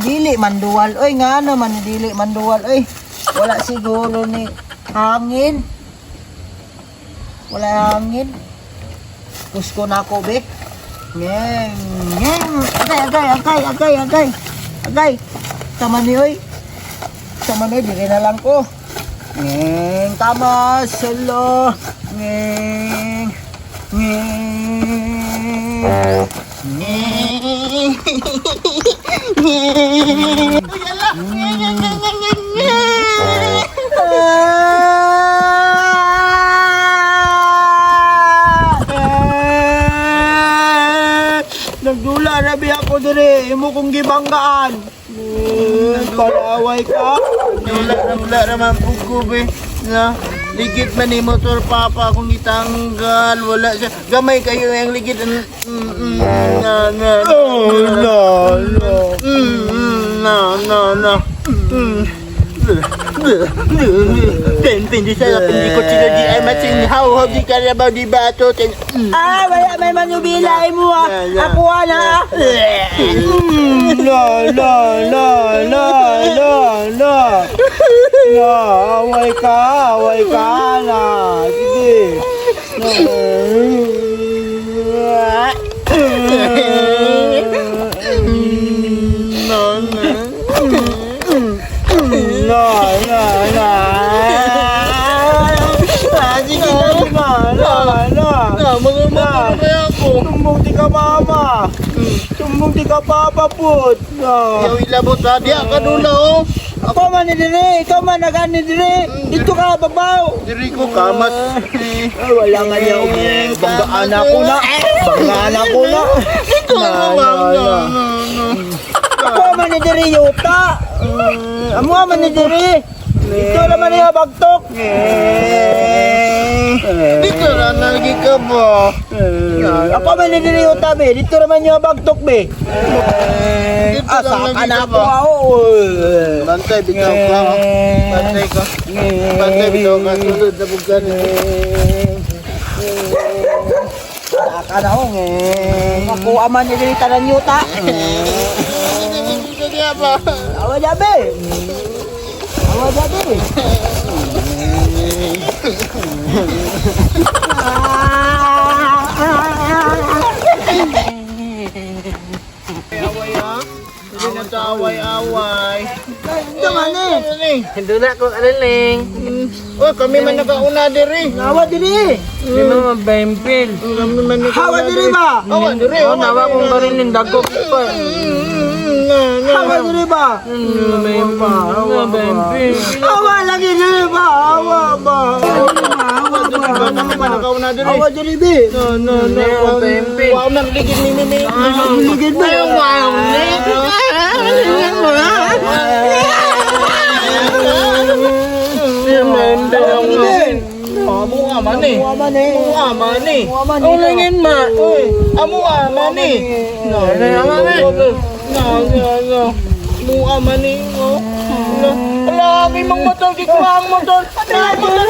Dili manduwal oy, nga naman dili manduwal oy. Wala siguro ni hangin. Wala hangin. Kusko na ako, be. Ngeng, ngeng. Agay. Tama ni, oy. Tama ni, bigay na lang ko. Ngeng, tama. Solo. Ngeng. Ngeng. Ngeng. Ngeng. Nagdula na biya ko dire, imo kong gibanggaan. Palaway ka. Wala naman pugo be. Na ligid man ni motor papa kung itanggal, wala siya. Gamay kayo yung ligid. No. Pindi saya pindi ko sila di ay masinhaw di karabaw di bato. Wala may manubila mo ah. Ako na. Away ka na. Sige. Tumbong di ka papa put. Yaw ilabot sa diya kadula oh. Ako man ni dire, ikaw man nagani dire. Dito ka babaw. Diri ko kamas. Wala nga niya. Banggaan ako na. Dito no. Ako man ni dire yuta. Amo man ni dire. Dito naman niya bagtok. Dito na lagi ka ba? Ako man ni dire yuta be. Dito naman niya bagtok be. Asa ka na ako. Bantay bitaw ka. Bantay bitaw ka. Sulod na bugan. Saka na ako. Ako aman ni dire tanan yuta. Dito niya ba? Awa jabe. Away. Hindi na ko aliling. Oh, kami man nakauna diri. Awa diri. Hindi mo mabimpil. Kami man Hawa diri ba? Awa diri. Oh, nawa kong barilin dagok pa. Hawa diri ba? Mabimpil. Hawa lagi diri ba? Hawa ba? Kami man nakauna diri. Hawa diri be. No. Mabimpil. Wow, nagligid ni. Ligid ba? Wow, Amu aman eh. Ulangin ma. Amu aman eh. No. Mu aman eh. Ala, may mga motor, kikuha ang motor. Ang motor.